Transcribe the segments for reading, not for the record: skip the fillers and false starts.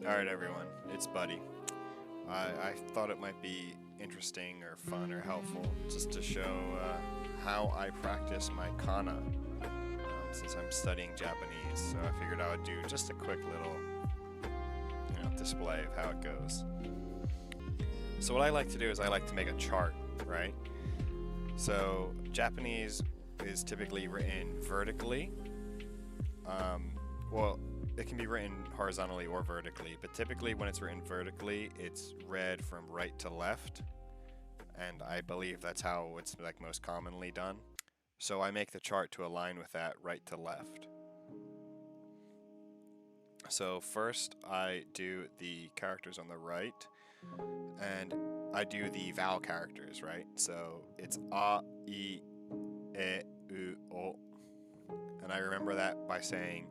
Alright everyone, it's Buddy. I thought it might be interesting or fun or helpful just to show how I practice my Kana since I'm studying Japanese, so I figured I would do just a quick little display of how it goes. So what I like to do is I like to make a chart, right? So Japanese is typically written vertically. Well, it can be written horizontally or vertically, but typically when it's written vertically, it's read from right to left, and I believe that's how it's like most commonly done. So I make the chart to align with that right to left. So first I do the characters on the right, and I do the vowel characters, right? So it's a, I, e, u, o, and I remember that by saying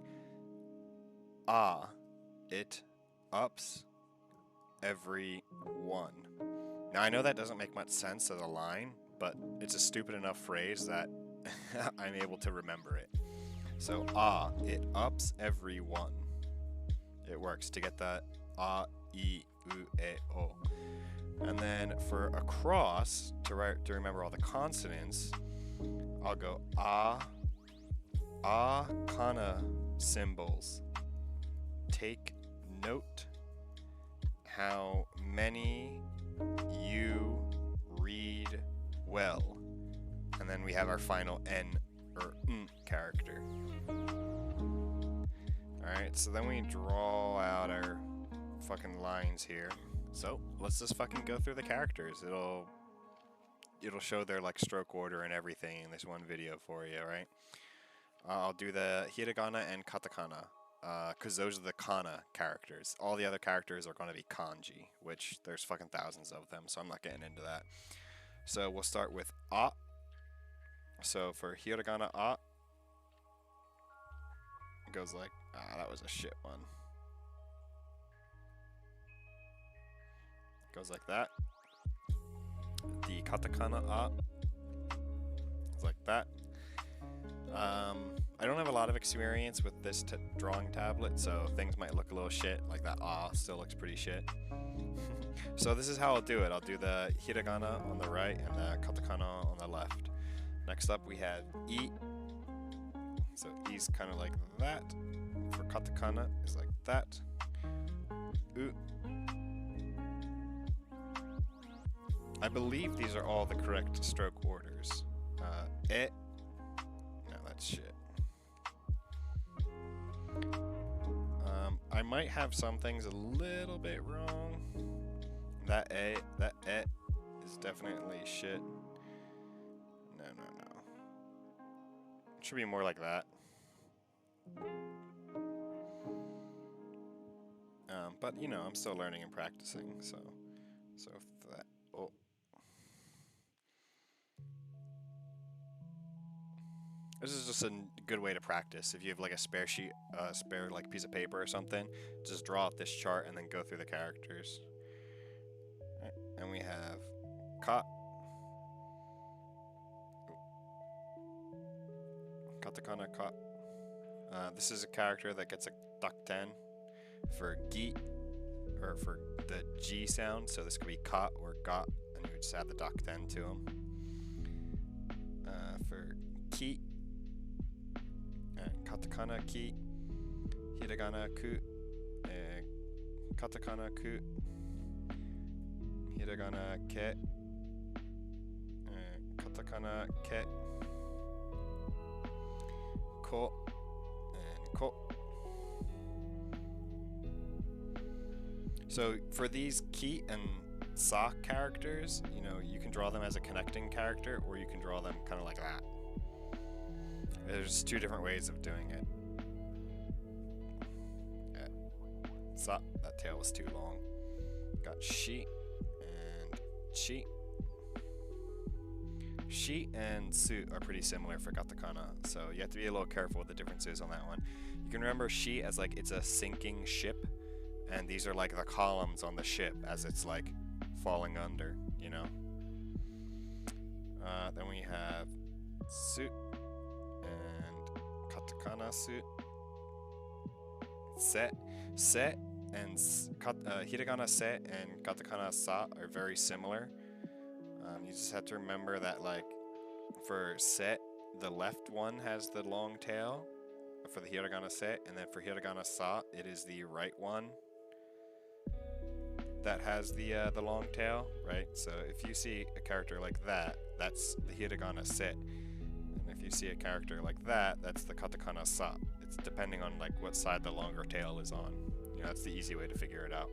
ah, it ups every one. Now I know that doesn't make much sense as a line, but it's a stupid enough phrase that I'm able to remember it. So ah, it ups every one. It works to get that a, I, u, e, o. And then for across, to remember all the consonants, I'll go Kana symbols. Take note how many you read well. And then we have our final N or N character. Alright, so then we draw out our fucking lines here. So let's just fucking go through the characters. It'll show their like stroke order and everything in this one video for you, right? I'll do the Hiragana and Katakana, because those are the Kana characters. All the other characters are going to be kanji, which there's fucking thousands of them, so I'm not getting into that. So we'll start with a. So for Hiragana a, it goes like, that was a shit one. Goes like that. The Katakana a is like that. I don't have a lot of experience with this drawing tablet, so things might look a little shit. Like that ah still looks pretty shit. So this is how I'll do it. I'll do the Hiragana on the right and the Katakana on the left. Next up we have I. So I's kind of like that. For Katakana is like that. U. I believe these are all the correct stroke orders. E. No, that's shit. I might have some things a little bit wrong. That E is definitely shit. No. It should be more like that. But I'm still learning and practicing, so that. Oh. This is just a good way to practice. If you have like a spare sheet, spare like piece of paper or something, just draw out this chart and then go through the characters. Right. And we have ka, katakana ka. This is a character that gets a duck 10 for gi, or for the G sound. So this could be ka or ga, and you would just add the duck 10 to them. For ki. Katakana ki, hiragana ku, katakana ku, hiragana ke, katakana ke, ko, and ko. So for these ki and sa characters, you can draw them as a connecting character, or you can draw them kind of like that. There's two different ways of doing it. Sa, that tail was too long. Got shi and chi. Shi and su are pretty similar for katakana, so you have to be a little careful with the differences on that one. You can remember shi as like it's a sinking ship, and these are like the columns on the ship as it's like falling under, Then we have su and katakana su. Set and hiragana se and katakana sa are very similar. You just have to remember that, like, for se, the left one has the long tail for the hiragana se, and then for hiragana sa, it is the right one that has the long tail, right? So if you see a character like that, that's the hiragana se, and if you see a character like that, that's the katakana sa. It's depending on like what side the longer tail is on. You know, that's the easy way to figure it out.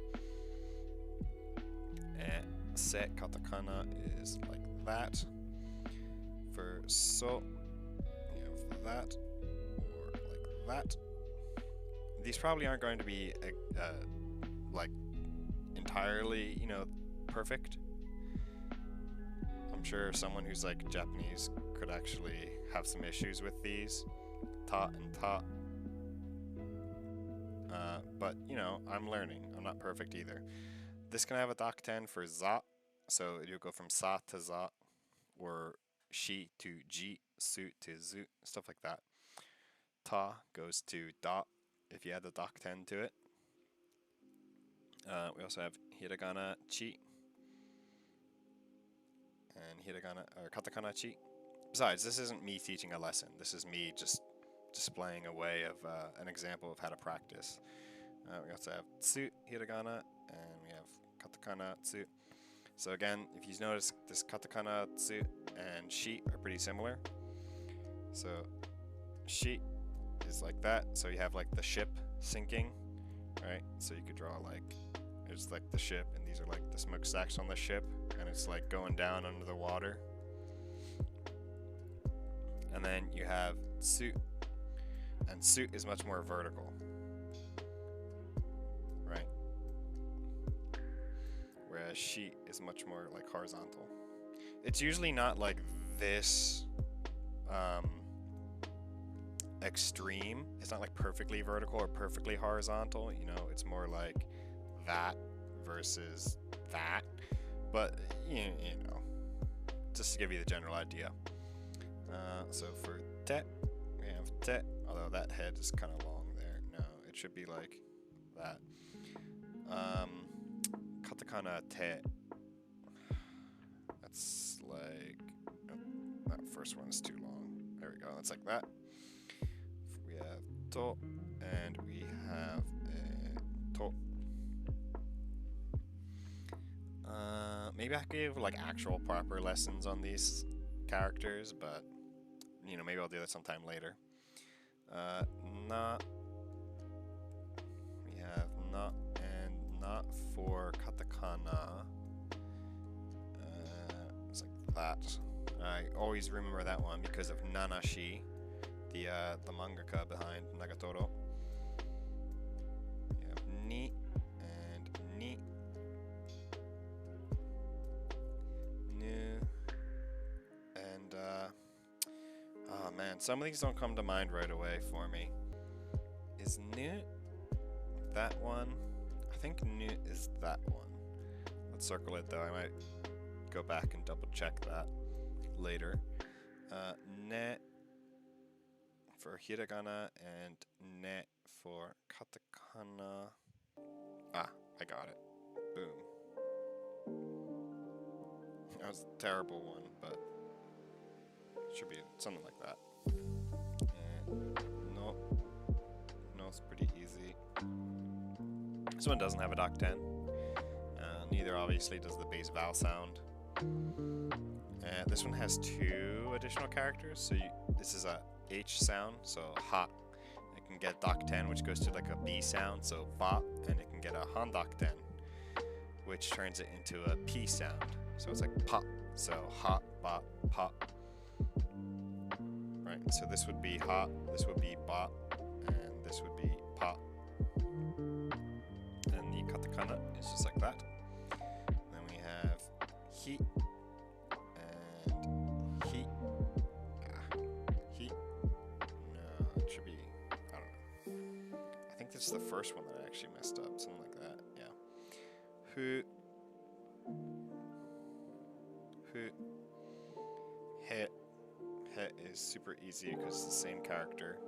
And se katakana is like that. For so, you have that, or like that. These probably aren't going to be like entirely, you know, perfect. I'm sure someone who's like Japanese could actually have some issues with these ta and ta. But you know, I'm learning. I'm not perfect either. This can have a dakten for za, so you'll go from sa to za, or shi to ji, su to zu, stuff like that. Ta goes to da if you add the dakten to it. We also have hiragana chi and hiragana or katakana chi. Besides, this isn't me teaching a lesson. This is me just displaying a way of an example of how to practice. We also have tsu hiragana and we have katakana tsu. So again, if you notice, this katakana tsu and shi are pretty similar. So shi is like that. So you have like the ship sinking, right? So you could draw like, it's like the ship, and these are like the smokestacks on the ship, and it's like going down under the water. And then you have tsu, and tsu is much more vertical, right? Whereas shi is much more like horizontal. It's usually not like this extreme. It's not like perfectly vertical or perfectly horizontal, you know, it's more like that versus that. But you know, just to give you the general idea. So for te, we have te, although that head is kind of long there. No, it should be like that. Katakana te. That's like, oh, that first one is too long. There we go. That's like that. We have to, and we have to. Maybe I could give like actual proper lessons on these characters, but you know, maybe I'll do that sometime later. Na. We have na and na for katakana. It's like that. I always remember that one because of Nanashi, the mangaka behind Nagatoro. We have ni and ni. Nu. And oh man, some of these don't come to mind right away for me. Is nu that one? I think nu is that one. Let's circle it though. I might go back and double check that later. Ne for hiragana and ne for katakana. Ah, I got it. Boom. That was a terrible one, but it should be something like that. And no. No, it's pretty easy. This one doesn't have a dakten. Neither obviously does the base vowel sound. This one has two additional characters, so this is a H sound, so ha. It can get dakten, which goes to like a B sound, so ba, and it can get a handakten, which turns it into a P sound. So it's like pa, so ha, ba, pa. Right, so this would be ha, this would be ba, and this would be pa. And the katakana is just like that. Then we have hi and hi. Hi. No, it should be, I don't know. I think this is the first one that I actually messed up, something like that, yeah. Hu. Hu. He. He is super easy because it's the same character.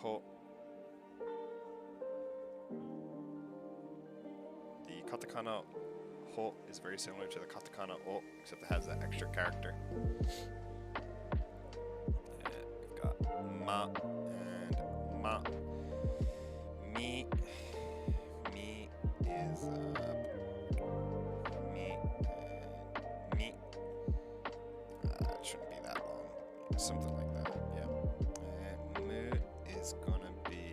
Ho. katakana ho is very similar to the katakana o, except it has that extra character. We've got ma and ma. Mi. Mi is mi and mi. It shouldn't be that long. Something like that. Yeah. And mu is gonna be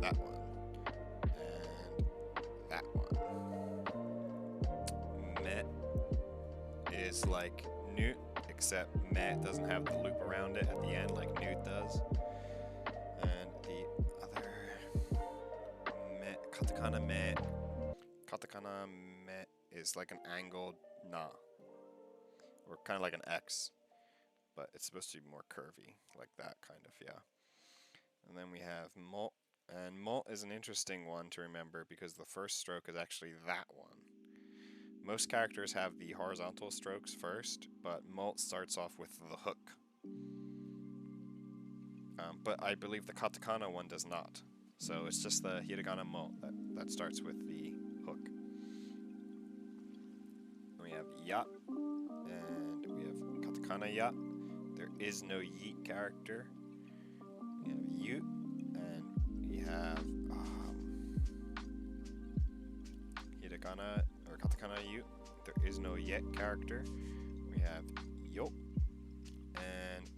that one and that one. Me is like newt, except me doesn't have the loop around it at the end like newt does. And the other me, katakana me. Katakana me is like an angled na, or kind of like an X, but it's supposed to be more curvy, like that kind of, yeah. And then we have mo. And molt is an interesting one to remember because the first stroke is actually that one. Most characters have the horizontal strokes first, but molt starts off with the hook. But I believe the katakana one does not. So it's just the hiragana molt that starts with the hook. We have ya, and we have katakana ya. There is no yeet character. We have yu, and we have hiragana or katakana yu. There is no yet character. We have yo, and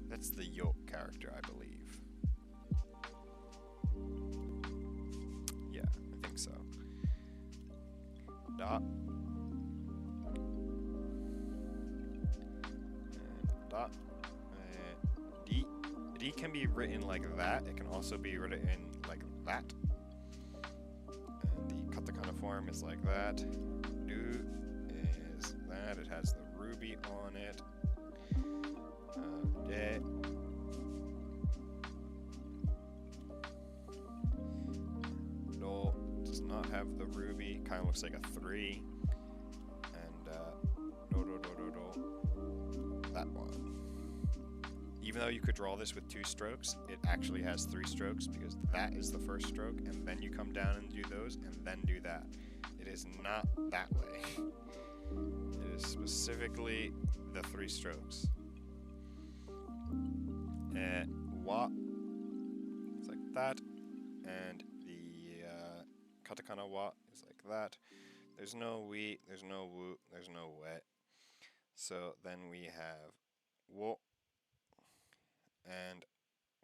that's the yo character, I believe. Yeah, I think so. Da. And da. Di. Di can be written like that. It can also be written like that. And the katakana form is like that. Du is that. It has the ruby on it. De. Do does not have the ruby. Kind of looks like a 3. And do. That one. Even though you could draw this with 2 strokes, it actually has 3 strokes because that is the first stroke, and then you come down and do those, and then do that. It is not that way. It is specifically the 3 strokes. And wa, it's like that, and the katakana wa is like that. There's no we, there's no wu, there's no we. So then we have wo, and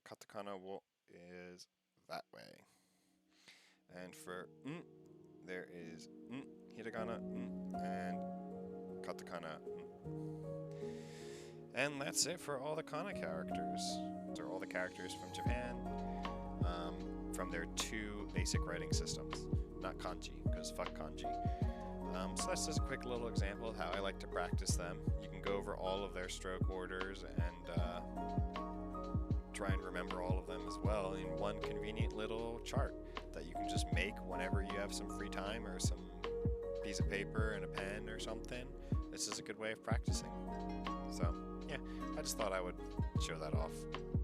katakana wo is that way. And for there is hiragana and katakana. And that's it for all the Kana characters. Those are all the characters from Japan, from their 2 basic writing systems. Not kanji, because fuck kanji. So that's just a quick little example of how I like to practice them. You can go over all of their stroke orders and try and remember all of them as well in one convenient little chart that you can just make whenever you have some free time or some piece of paper and a pen or something. This is a good way of practicing. So, yeah, I just thought I would show that off.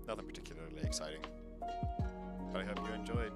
Nothing particularly exciting, but I hope you enjoyed.